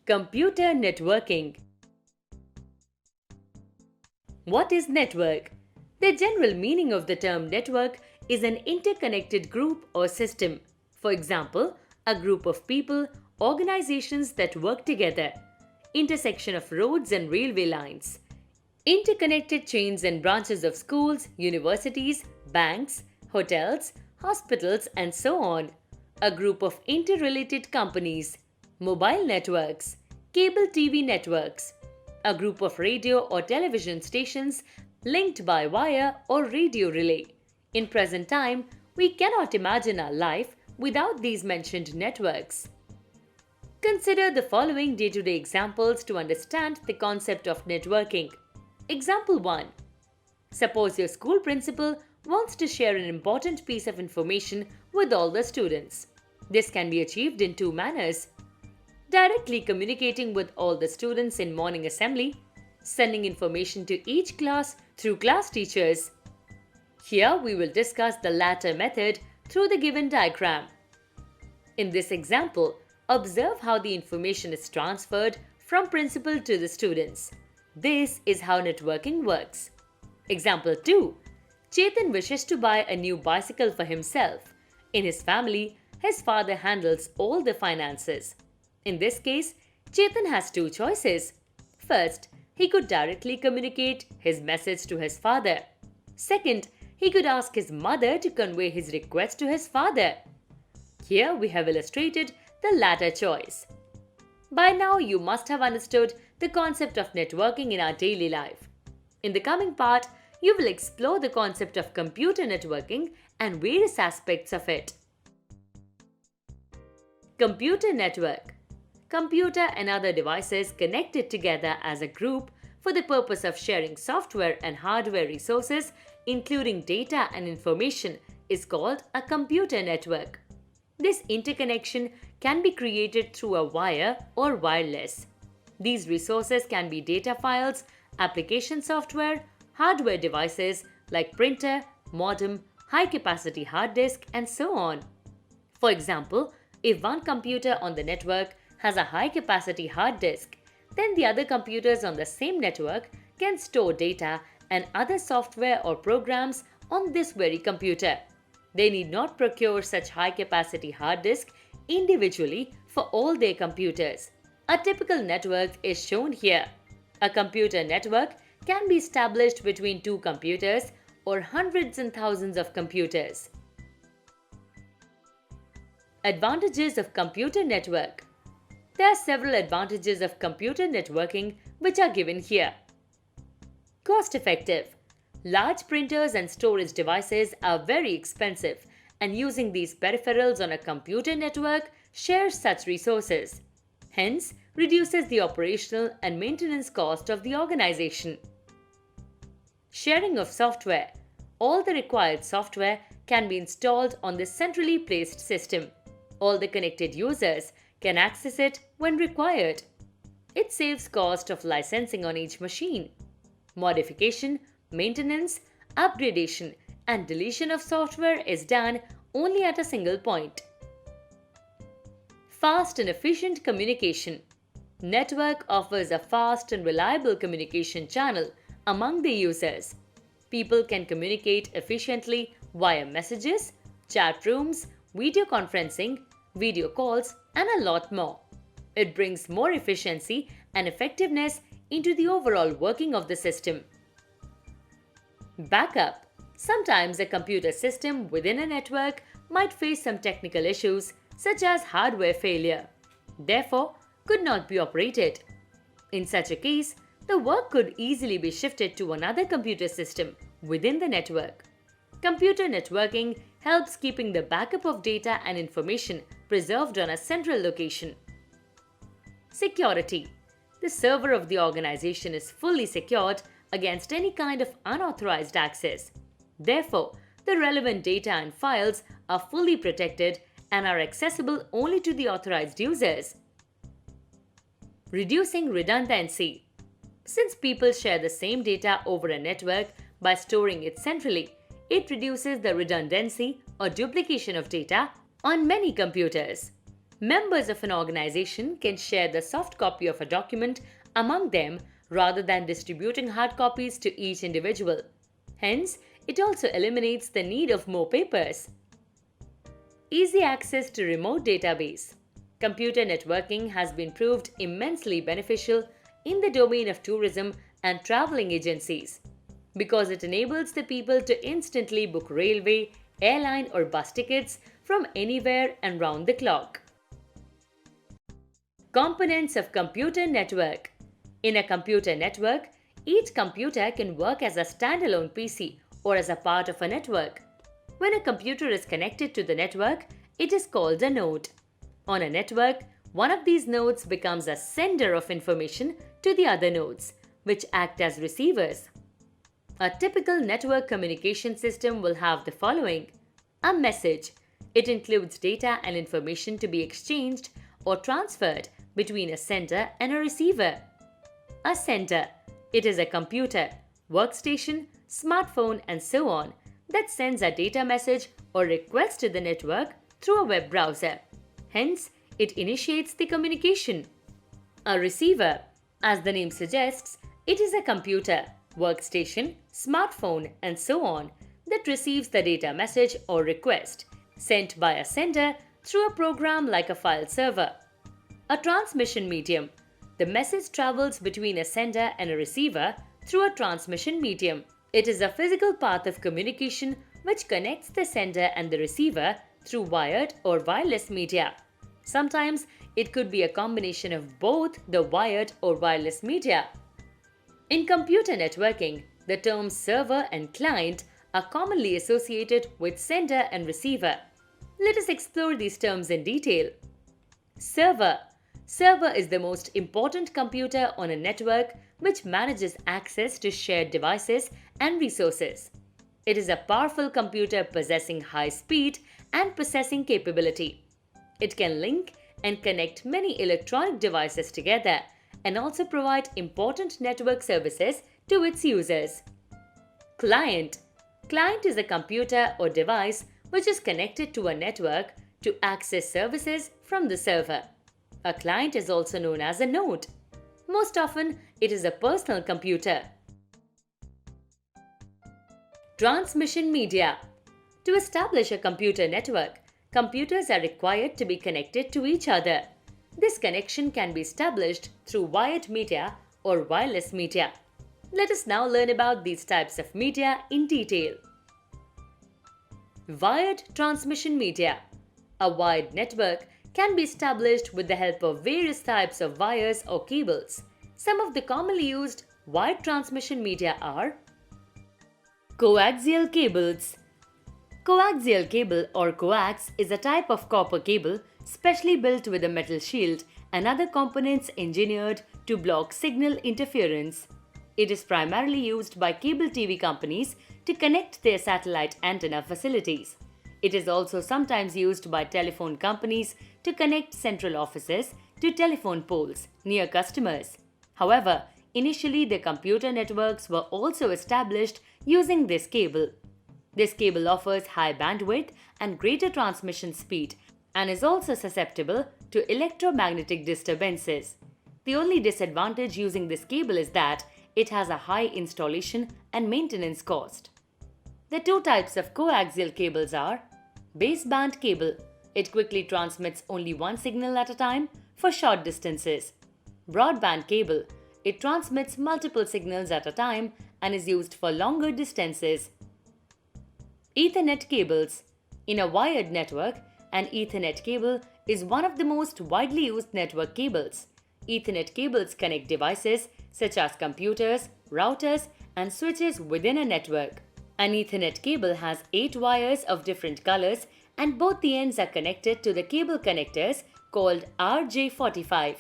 Computer networking. What is network? The general meaning of the term network is an interconnected group or system. For example, a group of people, organizations that work together, intersection of roads and railway lines, interconnected chains and branches of schools, universities, banks, hotels, hospitals, and so on, a group of interrelated companies, mobile networks, cable TV networks, a group of radio or television stations linked by wire or radio relay. In present time, we cannot imagine our life without these mentioned networks. Consider the following day-to-day examples to understand the concept of networking. Example 1. Suppose your school principal wants to share an important piece of information with all the students. This can be achieved in two manners: directly communicating with all the students in morning assembly, sending information to each class through class teachers. Here we will discuss the latter method through the given diagram. In this example, observe how the information is transferred from principal to the students. This is how networking works. Example 2. Chetan wishes to buy a new bicycle for himself. In his family, his father handles all the finances. In this case, Chetan has two choices. First, he could directly communicate his message to his father. Second, he could ask his mother to convey his request to his father. Here we have illustrated the latter choice. By now you must have understood the concept of networking in our daily life. In the coming part, you will explore the concept of computer networking and various aspects of it. Computer network. Computer and other devices connected together as a group for the purpose of sharing software and hardware resources, including data and information, is called a computer network. This interconnection can be created through a wire or wireless. These resources can be data files, application software, hardware devices like printer, modem, high-capacity hard disk, and so on. For example, if one computer on the network has a high-capacity hard disk, then the other computers on the same network can store data and other software or programs on this very computer. They need not procure such high-capacity hard disk individually for all their computers. A typical network is shown here. A computer network can be established between two computers or hundreds and thousands of computers. Advantages of computer network. There are several advantages of computer networking which are given here. Cost-effective. Large printers and storage devices are very expensive, and using these peripherals on a computer network shares such resources. Hence, reduces the operational and maintenance cost of the organization. Sharing of software. All the required software can be installed on this centrally placed system. All the connected users can access it when required. It saves cost of licensing on each machine. Modification, maintenance, upgradation, and deletion of software is done only at a single point. Fast and efficient communication. Network offers a fast and reliable communication channel among the users. People can communicate efficiently via messages, chat rooms, video conferencing, video calls, and a lot more. It brings more efficiency and effectiveness into the overall working of the system. Backup. Sometimes a computer system within a network might face some technical issues such as hardware failure. Therefore, could not be operated. In such a case, the work could easily be shifted to another computer system within the network. Computer networking helps keeping the backup of data and information preserved on a central location. Security. The server of the organization is fully secured against any kind of unauthorized access. Therefore, the relevant data and files are fully protected and are accessible only to the authorized users. Reducing redundancy. Since people share the same data over a network by storing it centrally, it reduces the redundancy or duplication of data on many computers. Members of an organization can share the soft copy of a document among them rather than distributing hard copies to each individual. Hence, it also eliminates the need of more papers. Easy access to remote database. Computer networking has been proved immensely beneficial in the domain of tourism and traveling agencies because it enables the people to instantly book railway, airline or bus tickets from anywhere and round the clock. Components of computer network. In a computer network, each computer can work as a standalone PC or as a part of a network. When a computer is connected to the network, it is called a node. On a network, one of these nodes becomes a sender of information to the other nodes, which act as receivers. A typical network communication system will have the following. A message. It includes data and information to be exchanged or transferred between a sender and a receiver. A sender. It is a computer, workstation, smartphone, and so on that sends a data message or request to the network through a web browser. Hence, it initiates the communication. A receiver. As the name suggests, it is a computer, workstation, smartphone, and so on that receives the data message or request sent by a sender through a program like a file server. A transmission medium. The message travels between a sender and a receiver through a transmission medium. It is a physical path of communication which connects the sender and the receiver through wired or wireless media. Sometimes it could be a combination of both the wired or wireless media. In computer networking, the terms server and client are commonly associated with sender and receiver. Let us explore these terms in detail. Server. Server is the most important computer on a network which manages access to shared devices and resources. It is a powerful computer possessing high speed and processing capability. It can link and connect many electronic devices together and also provide important network services to its users. Client. Client is a computer or device which is connected to a network to access services from the server. A client is also known as a node. Most often, it is a personal computer. Transmission media. To establish a computer network, computers are required to be connected to each other. This connection can be established through wired media or wireless media. Let us now learn about these types of media in detail. Wired transmission media. A wired network can be established with the help of various types of wires or cables. Some of the commonly used wired transmission media are coaxial cables. Coaxial cable or coax is a type of copper cable specially built with a metal shield and other components engineered to block signal interference. It is primarily used by cable TV companies to connect their satellite antenna facilities. It is also sometimes used by telephone companies to connect central offices to telephone poles near customers. However, initially the computer networks were also established using this cable. This cable offers high bandwidth and greater transmission speed and is also susceptible to electromagnetic disturbances. The only disadvantage using this cable is that it has a high installation and maintenance cost. The two types of coaxial cables are baseband cable. It quickly transmits only one signal at a time for short distances. Broadband cable. It transmits multiple signals at a time and is used for longer distances. Ethernet cables. In a wired network, an Ethernet cable is one of the most widely used network cables. Ethernet cables connect devices such as computers, routers, and switches within a network. An Ethernet cable has 8 wires of different colors and both the ends are connected to the cable connectors called RJ45.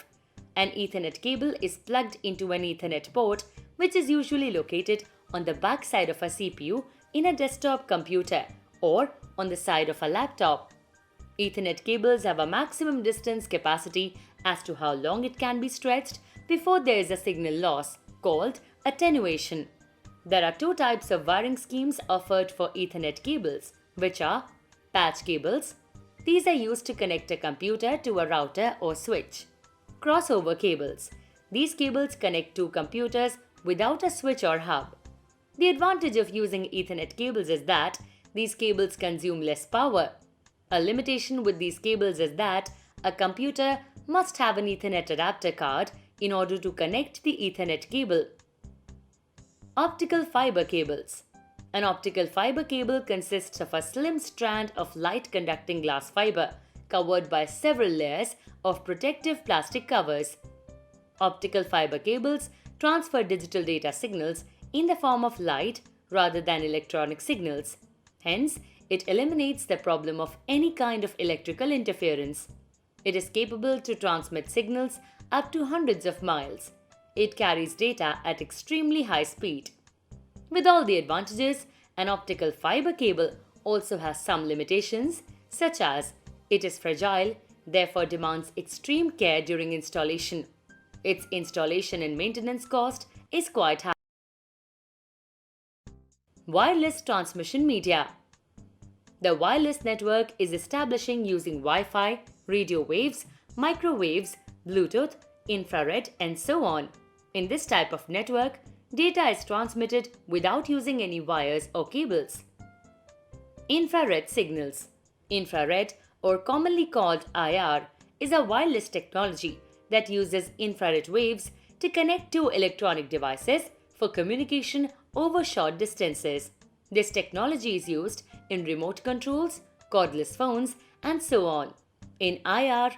An Ethernet cable is plugged into an Ethernet port which is usually located on the back side of a CPU in a desktop computer or on the side of a laptop. Ethernet cables have a maximum distance capacity as to how long it can be stretched before there is a signal loss called attenuation. There are two types of wiring schemes offered for Ethernet cables, which are patch cables. These are used to connect a computer to a router or switch. Crossover cables. These cables connect two computers without a switch or hub. The advantage of using Ethernet cables is that these cables consume less power. A limitation with these cables is that a computer must have an Ethernet adapter card in order to connect the Ethernet cable. Optical fiber cables. An optical fiber cable consists of a slim strand of light-conducting glass fiber covered by several layers of protective plastic covers. Optical fiber cables transfer digital data signals in the form of light rather than electronic signals. Hence, it eliminates the problem of any kind of electrical interference. It is capable to transmit signals up to hundreds of miles. It carries data at extremely high speed. With all the advantages, an optical fiber cable also has some limitations, such as it is fragile, therefore demands extreme care during installation. Its installation and maintenance cost is quite high. Wireless transmission media. The wireless network is establishing using Wi-Fi, radio waves, microwaves, Bluetooth, infrared, and so on. In this type of network, data is transmitted without using any wires or cables. Infrared signals. Infrared, or commonly called IR, is a wireless technology that uses infrared waves to connect two electronic devices for communication over short distances. This technology is used in remote controls, cordless phones, and so on. In IR,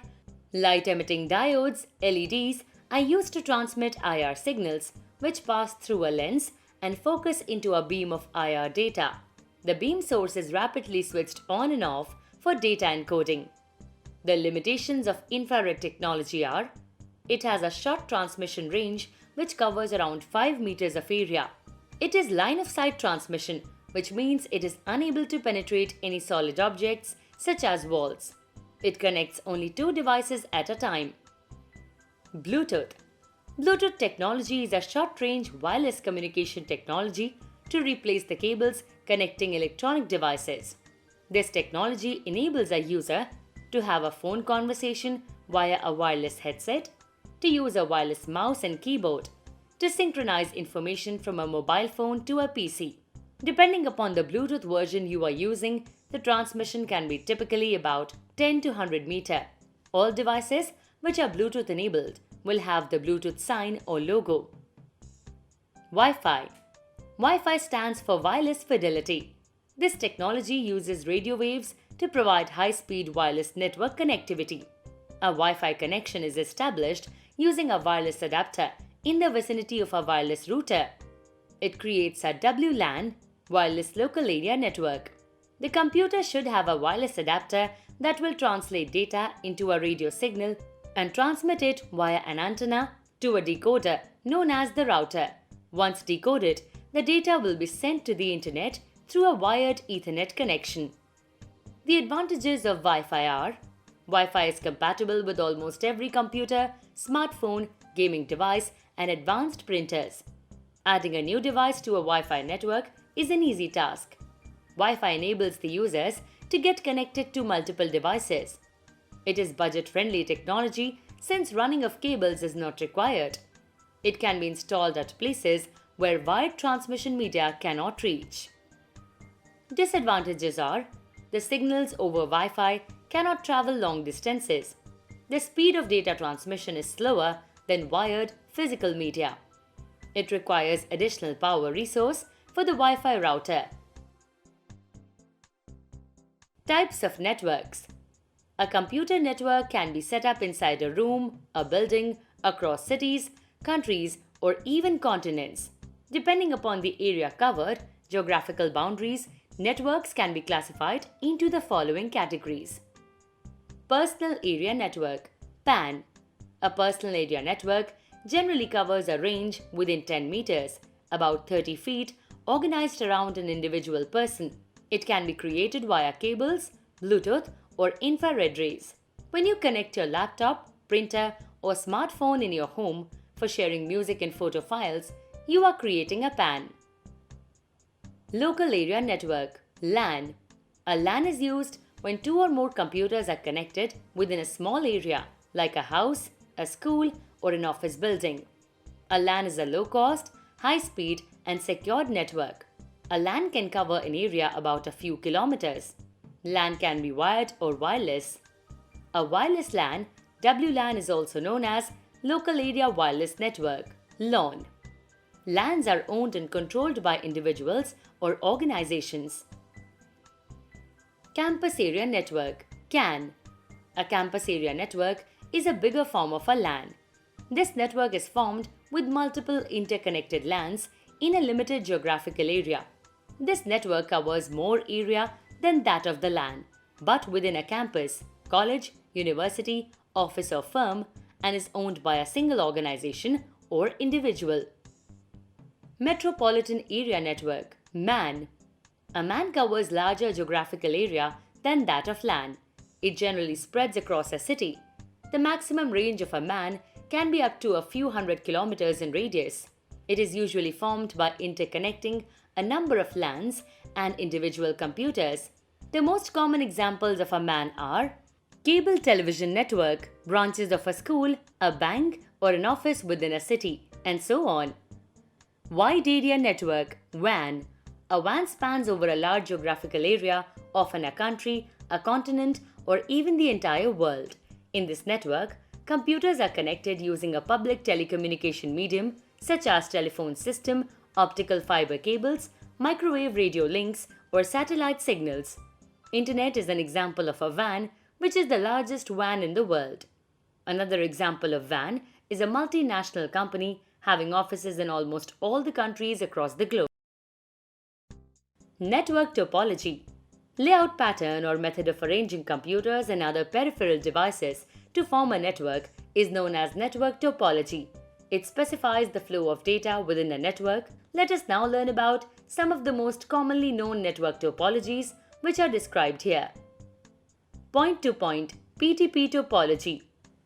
light-emitting diodes, LEDs, are used to transmit IR signals, which pass through a lens and focus into a beam of IR data. The beam source is rapidly switched on and off for data encoding. The limitations of infrared technology are: it has a short transmission range which covers around 5 meters of area. It is line-of-sight transmission, which means it is unable to penetrate any solid objects such as walls. It connects only two devices at a time. Bluetooth. Bluetooth technology is a short-range wireless communication technology to replace the cables connecting electronic devices. This technology enables a user to have a phone conversation via a wireless headset, to use a wireless mouse and keyboard, to synchronize information from a mobile phone to a PC. Depending upon the Bluetooth version you are using, the transmission can be typically about 10 to 100 meter. All devices which are Bluetooth enabled will have the Bluetooth sign or logo. Wi-Fi. Wi-Fi stands for Wireless Fidelity. This technology uses radio waves to provide high-speed wireless network connectivity. A Wi-Fi connection is established using a wireless adapter in the vicinity of a wireless router. It creates a WLAN, Wireless Local Area Network. The computer should have a wireless adapter that will translate data into a radio signal and transmit it via an antenna to a decoder known as the router. Once decoded, the data will be sent to the internet through a wired Ethernet connection. The advantages of Wi-Fi are: Wi-Fi is compatible with almost every computer, smartphone, gaming device, and advanced printers. Adding a new device to a Wi-Fi network is an easy task. Wi-Fi enables the users to get connected to multiple devices. It is budget-friendly technology since running of cables is not required. It can be installed at places where wired transmission media cannot reach. Disadvantages are: the signals over Wi-Fi cannot travel long distances. The speed of data transmission is slower than wired physical media. It requires additional power resource for the Wi-Fi router. Types of networks. A computer network can be set up inside a room, a building, across cities, countries, or even continents. Depending upon the area covered, geographical boundaries, networks can be classified into the following categories. Personal Area Network (PAN). A personal area network generally covers a range within 10 meters, about 30 feet, organized around an individual person. It can be created via cables, Bluetooth, or infrared rays. When you connect your laptop, printer, or smartphone in your home for sharing music and photo files, you are creating a PAN. Local Area Network (LAN). A LAN is used when two or more computers are connected within a small area, like a house, a school, or an office building. A LAN is a low-cost, high-speed, and secured network. A LAN can cover an area about a few kilometers. LAN can be wired or wireless. A wireless LAN, WLAN, is also known as Local Area Wireless Network, LAN. LANs are owned and controlled by individuals or organizations. Campus Area Network, CAN. A campus area network is a bigger form of a LAN. This network is formed with multiple interconnected LANs in a limited geographical area. This network covers more area than that of the LAN, but within a campus, college, university, office or firm, and is owned by a single organization or individual. Metropolitan Area Network, MAN. A MAN covers larger geographical area than that of LAN. It generally spreads across a city. The maximum range of a MAN can be up to a few hundred kilometers in radius. It is usually formed by interconnecting a number of LANs and individual computers. The most common examples of a MAN are cable television network, branches of a school, a bank, or an office within a city, and so on. Wide Area Network, WAN. A WAN spans over a large geographical area, often a country, a continent, or even the entire world. In this network, computers are connected using a public telecommunication medium such as telephone system, optical fiber cables, microwave radio links, or satellite signals. Internet is an example of a WAN, which is the largest WAN in the world. Another example of WAN is a multinational company having offices in almost all the countries across the globe. Network topology. Layout pattern or method of arranging computers and other peripheral devices to form a network is known as network topology. It specifies the flow of data within a network. Let us now learn about some of the most commonly known network topologies, which are described here. Point-to-point (PTP) topology.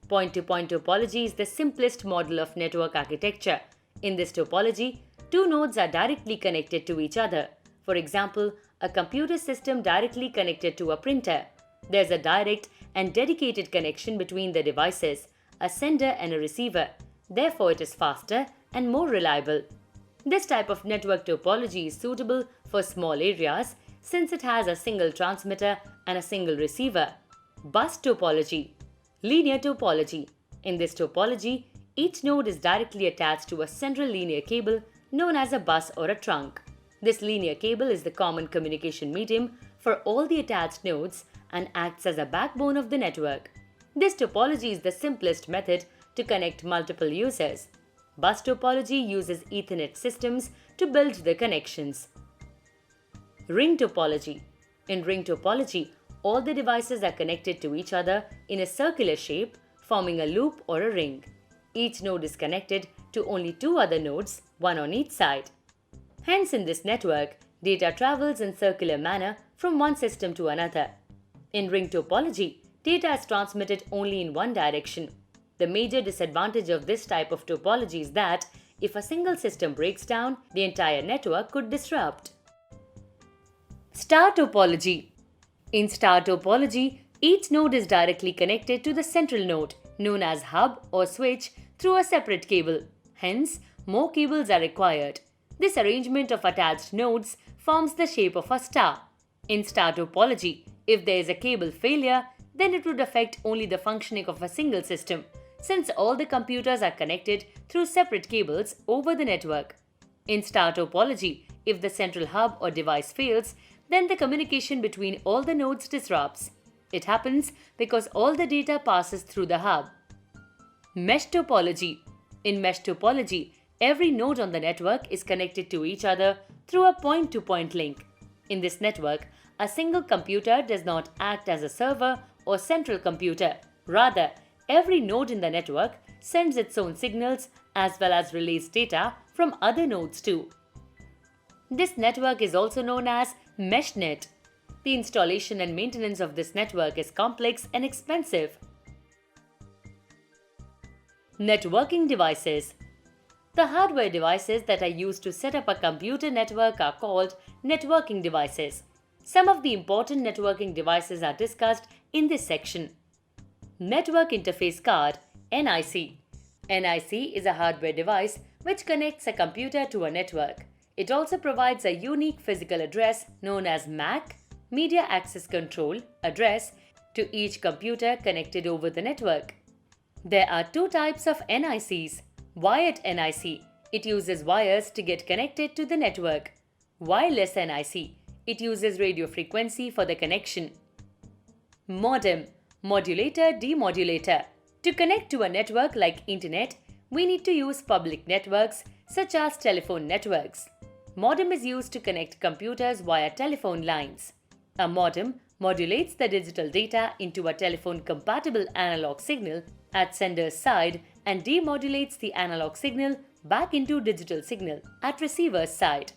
Point-to-point topology is the simplest model of network architecture. In this topology, two nodes are directly connected to each other. For example, a computer system directly connected to a printer. There's a direct and dedicated connection between the devices, a sender and a receiver. Therefore, it is faster and more reliable. This type of network topology is suitable for small areas since it has a single transmitter and a single receiver. Bus topology. Linear topology. In this topology, each node is directly attached to a central linear cable known as a bus or a trunk. This linear cable is the common communication medium for all the attached nodes and acts as a backbone of the network. This topology is the simplest method to connect multiple users. Bus topology uses Ethernet systems to build the connections. Ring topology. In ring topology, all the devices are connected to each other in a circular shape, forming a loop or a ring. Each node is connected to only two other nodes, one on each side. Hence, in this network, data travels in circular manner from one system to another. In ring topology, data is transmitted only in one direction. The major disadvantage of this type of topology is that if a single system breaks down, the entire network could disrupt. Star topology. In star topology, each node is directly connected to the central node, known as hub or switch, through a separate cable. Hence, more cables are required. This arrangement of attached nodes forms the shape of a star. In star topology, if there is a cable failure, then it would affect only the functioning of a single system, since all the computers are connected through separate cables over the network. In star topology, if the central hub or device fails, then the communication between all the nodes disrupts. It happens because all the data passes through the hub. Mesh topology. In mesh topology, every node on the network is connected to each other through a point-to-point link. In this network, a single computer does not act as a server or central computer. Rather, every node in the network sends its own signals as well as relays data from other nodes too. This network is also known as MeshNet. The installation and maintenance of this network is complex and expensive. Networking devices. The hardware devices that are used to set up a computer network are called networking devices. Some of the important networking devices are discussed in this section. Network Interface Card (NIC). NIC is a hardware device which connects a computer to a network. It also provides a unique physical address known as MAC (Media Access Control) address to each computer connected over the network. There are two types of NICs. Wired NIC. It uses wires to get connected to the network. Wireless NIC. It uses radio frequency for the connection. Modem. Modulator demodulator. To connect to a network like Internet, we need to use public networks such as telephone networks. Modem is used to connect computers via telephone lines. A modem modulates the digital data into a telephone-compatible analog signal at sender's side and demodulates the analog signal back into digital signal at receiver's side.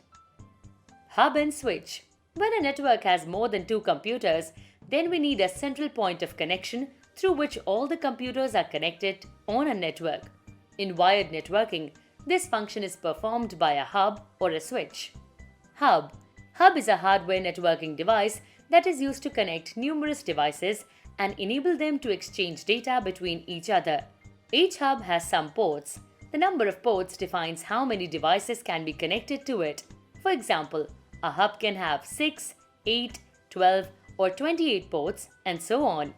Hub and switch. When a network has more than two computers, then we need a central point of connection through which all the computers are connected on a network. In wired networking, this function is performed by a hub or a switch. Hub. Hub is a hardware networking device that is used to connect numerous devices and enable them to exchange data between each other. Each hub has some ports. The number of ports defines how many devices can be connected to it. For example, a hub can have 6, 8, 12, or 28 ports, and so on.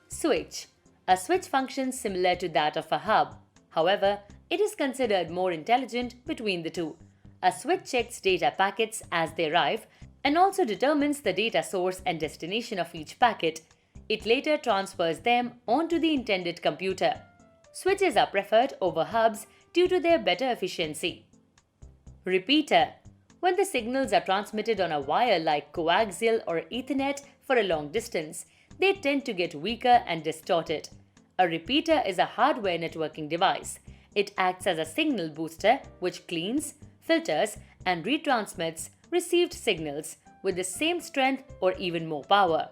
Switch. A switch functions similar to that of a hub. However, it is considered more intelligent between the two. A switch checks data packets as they arrive and also determines the data source and destination of each packet. It later transfers them onto the intended computer. Switches are preferred over hubs due to their better efficiency. Repeater. When the signals are transmitted on a wire like coaxial or Ethernet for a long distance, they tend to get weaker and distorted. A repeater is a hardware networking device. It acts as a signal booster which cleans, filters, and retransmits received signals with the same strength or even more power.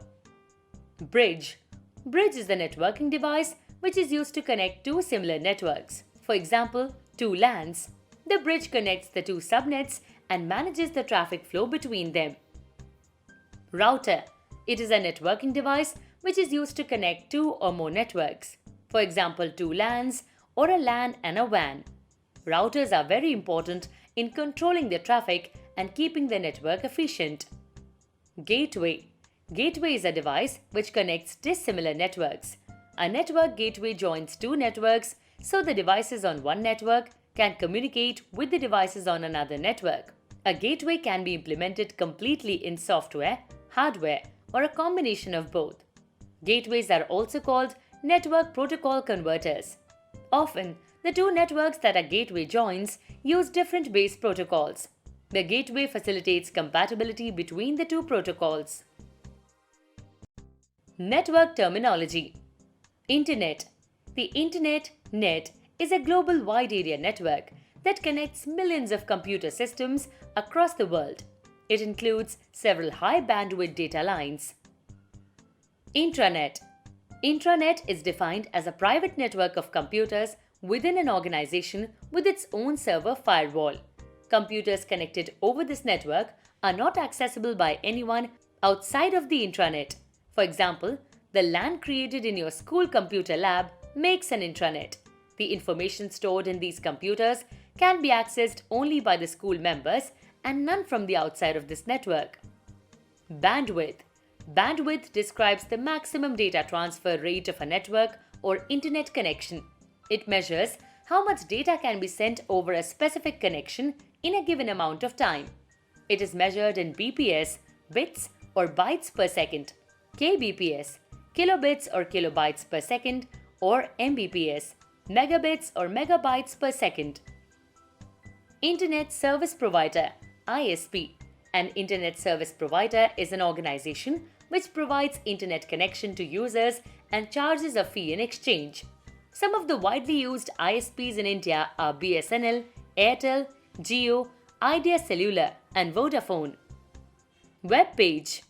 Bridge. Bridge is a networking device which is used to connect two similar networks. For example, two LANs. The bridge connects the two subnets and manages the traffic flow between them. Router. It is a networking device which is used to connect two or more networks. For example, two LANs or a LAN and a WAN. Routers are very important in controlling the traffic and keeping the network efficient. Gateway. Gateway is a device which connects dissimilar networks. A network gateway joins two networks so the devices on one network can communicate with the devices on another network. A gateway can be implemented completely in software, hardware, or a combination of both. Gateways are also called network protocol converters. Often, the two networks that a gateway joins use different base protocols. The gateway facilitates compatibility between the two protocols. Network terminology. Internet. The Internet, net, is a global wide area network that connects millions of computer systems across the world. It includes several high bandwidth data lines. Intranet. Intranet is defined as a private network of computers within an organization with its own server firewall. Computers connected over this network are not accessible by anyone outside of the intranet. For example, the LAN created in your school computer lab makes an intranet. The information stored in these computers can be accessed only by the school members and none from the outside of this network. Bandwidth. Bandwidth describes the maximum data transfer rate of a network or internet connection. It measures how much data can be sent over a specific connection in a given amount of time. It is measured in BPS, bits or bytes per second, kbps, kilobits or kilobytes per second, or Mbps, megabits or megabytes per second. Internet Service Provider (ISP). An Internet Service Provider is an organization which provides internet connection to users and charges a fee in exchange. Some of the widely used ISPs in India are BSNL, Airtel, Jio, Idea Cellular, and Vodafone. Web page.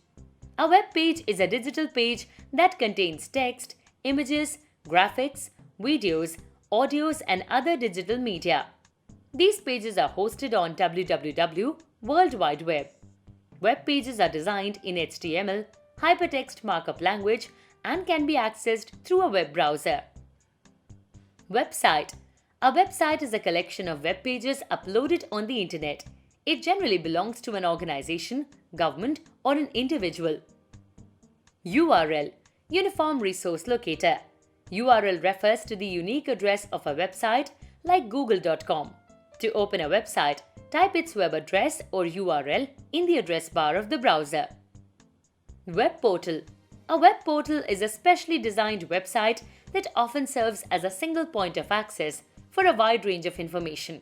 A web page is a digital page that contains text, images, graphics, videos, audios, and other digital media. These pages are hosted on www, World Wide Web. Web pages are designed in HTML, hypertext markup language, and can be accessed through a web browser. Website. A website is a collection of web pages uploaded on the internet. It generally belongs to an organization, government, or an individual. URL. Uniform Resource Locator. URL refers to the unique address of a website like google.com. To open a website, type its web address or URL in the address bar of the browser. Web portal. A web portal is a specially designed website that often serves as a single point of access for a wide range of information.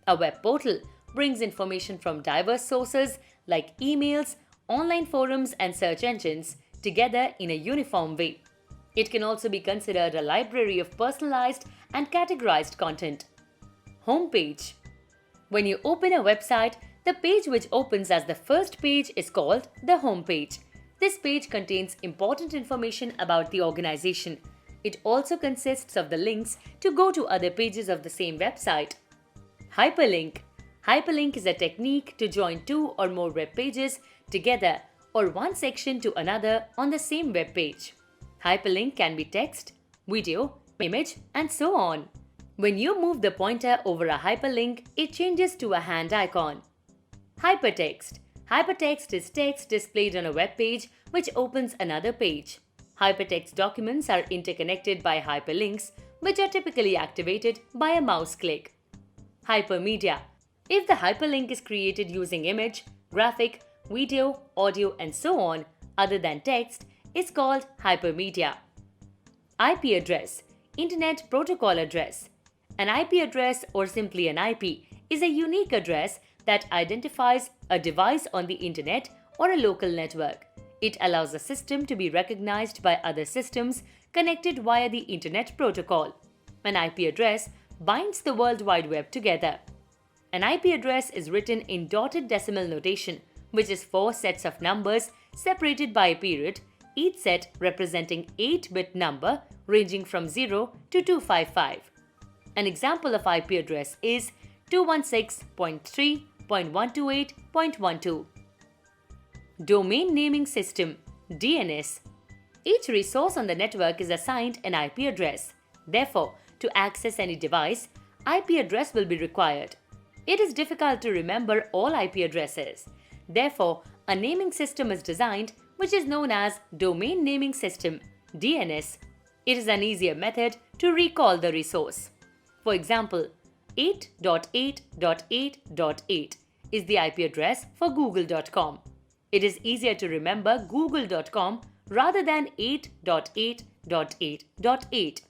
A web portal brings information from diverse sources like emails, online forums, and search engines together in a uniform way. It can also be considered a library of personalized and categorized content. Homepage. When you open a website, the page which opens as the first page is called the home page. This page contains important information about the organization. It also consists of the links to go to other pages of the same website. Hyperlink. Hyperlink is a technique to join two or more web pages together or one section to another on the same web page. Hyperlink can be text, video, image, and so on. When you move the pointer over a hyperlink, it changes to a hand icon. Hypertext. Hypertext is text displayed on a web page which opens another page. Hypertext documents are interconnected by hyperlinks, which are typically activated by a mouse click. Hypermedia. If the hyperlink is created using image, graphic, video, audio, and so on, other than text, is called hypermedia. IP address. Internet Protocol Address. An IP address, or simply an IP, is a unique address that identifies a device on the internet or a local network. It allows a system to be recognized by other systems connected via the Internet Protocol. An IP address binds the World Wide Web together. An IP address is written in dotted decimal notation, which is 4 sets of numbers separated by a period, each set representing 8-bit number ranging from 0 to 255. An example of IP address is 216.3.128.12. Domain Naming System (DNS). Each resource on the network is assigned an IP address. Therefore, to access any device, IP address will be required. It is difficult to remember all IP addresses. Therefore, a naming system is designed which is known as Domain Naming System (DNS). It is an easier method to recall the resource. For example, 8.8.8.8 is the IP address for google.com. It is easier to remember google.com rather than 8.8.8.8.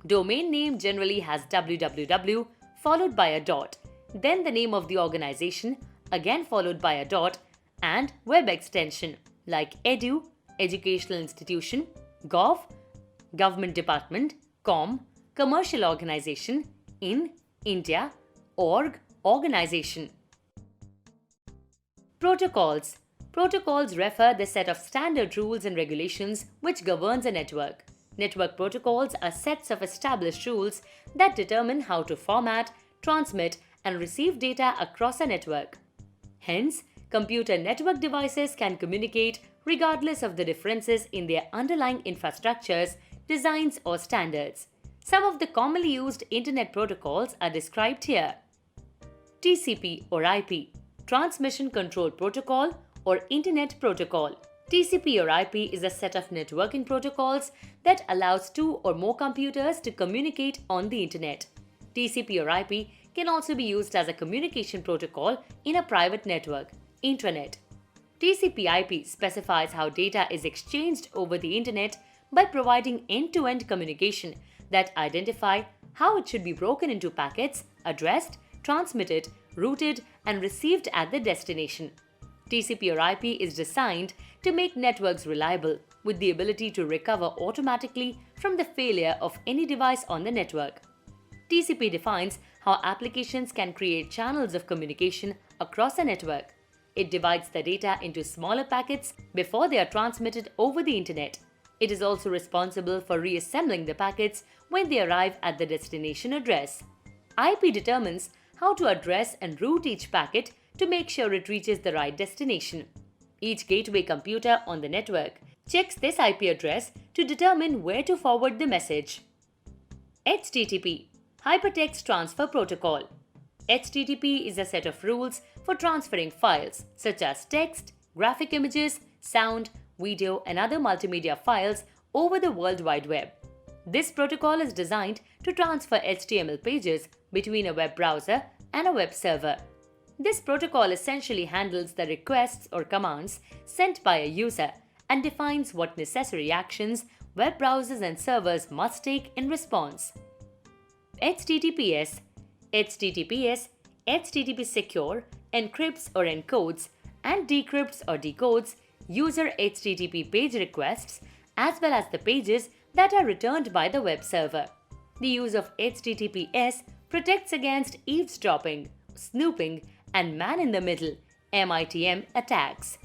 Domain name generally has www followed by a dot, then the name of the organization, again followed by a dot, and web extension like edu, educational institution, gov, government department, com, commercial organization, in, India, org, organization. Protocols. Protocols refer the set of standard rules and regulations which governs a network. Network protocols are sets of established rules that determine how to format, transmit, and receive data across a network. Hence, computer network devices can communicate regardless of the differences in their underlying infrastructures, designs, or standards. Some of the commonly used Internet protocols are described here. TCP or IP, Transmission Control Protocol or Internet Protocol. TCP or IP is a set of networking protocols that allows two or more computers to communicate on the Internet. TCP or IP can also be used as a communication protocol in a private network, intranet. TCP/IP specifies how data is exchanged over the Internet by providing end-to-end communication that identify how it should be broken into packets, addressed, transmitted, routed, and received at the destination. TCP or IP is designed to make networks reliable, with the ability to recover automatically from the failure of any device on the network. TCP defines how applications can create channels of communication across a network. It divides the data into smaller packets before they are transmitted over the Internet. It is also responsible for reassembling the packets when they arrive at the destination address. IP determines how to address and route each packet to make sure it reaches the right destination. Each gateway computer on the network checks this IP address to determine where to forward the message. HTTP – Hypertext Transfer Protocol. HTTP is a set of rules for transferring files such as text, graphic images, sound, video, and other multimedia files over the World Wide Web. This protocol is designed to transfer HTML pages between a web browser and a web server. This protocol essentially handles the requests or commands sent by a user and defines what necessary actions web browsers and servers must take in response. HTTPS HTTP secure, encrypts or encodes, and decrypts or decodes user HTTP page requests as well as the pages that are returned by the web server. The use of HTTPS protects against eavesdropping, snooping, and man-in-the-middle (MITM) attacks.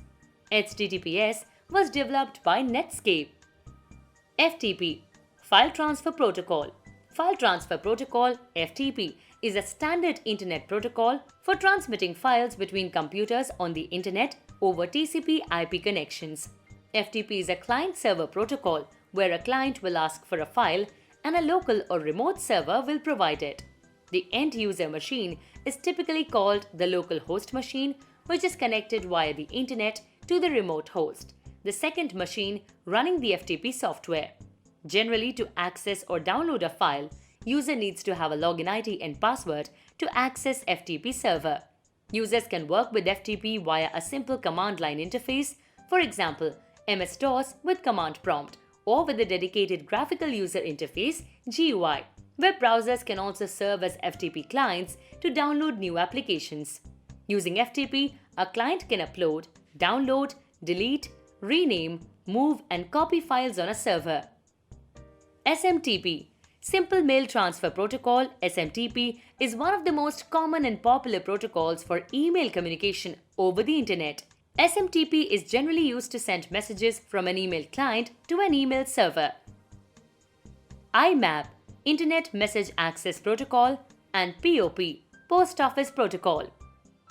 HTTPS was developed by Netscape. FTP – File Transfer Protocol. File Transfer Protocol (FTP) is a standard Internet protocol for transmitting files between computers on the Internet over TCP/IP connections. FTP is a client-server protocol where a client will ask for a file and a local or remote server will provide it. The end-user machine is typically called the local host machine, which is connected via the Internet to the remote host, the second machine running the FTP software. Generally, to access or download a file, user needs to have a login ID and password to access FTP server. Users can work with FTP via a simple command line interface, for example, MS-DOS with command prompt, or with a dedicated graphical user interface (GUI). Web browsers can also serve as FTP clients to download new applications. Using FTP, a client can upload, download, delete, rename, move, and copy files on a server. SMTP – Simple Mail Transfer Protocol (SMTP) is one of the most common and popular protocols for email communication over the Internet. SMTP is generally used to send messages from an email client to an email server. Imap – Internet Message Access Protocol, and POP – Post Office Protocol.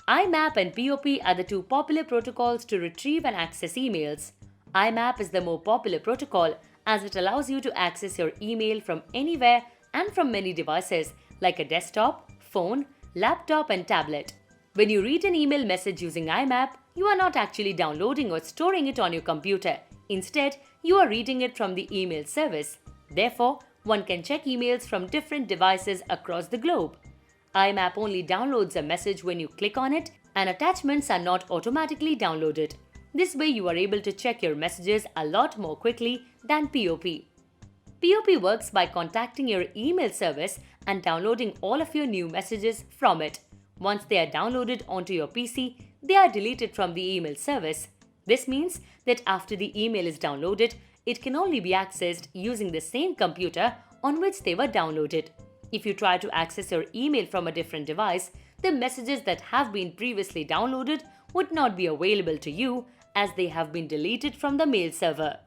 Imap and POP are the two popular protocols to retrieve and access emails. Imap is the more popular protocol as it allows you to access your email from anywhere and from many devices like a desktop, phone, laptop, and tablet. When you read an email message using Imap, you are not actually downloading or storing it on your computer. Instead, you are reading it from the email service. Therefore, one can check emails from different devices across the globe. Imap only downloads a message when you click on it, and attachments are not automatically downloaded. This way, you are able to check your messages a lot more quickly than POP. POP works by contacting your email service and downloading all of your new messages from it. Once they are downloaded onto your PC, they are deleted from the email service. This means that after the email is downloaded, it can only be accessed using the same computer on which they were downloaded. If you try to access your email from a different device, the messages that have been previously downloaded would not be available to you as they have been deleted from the mail server.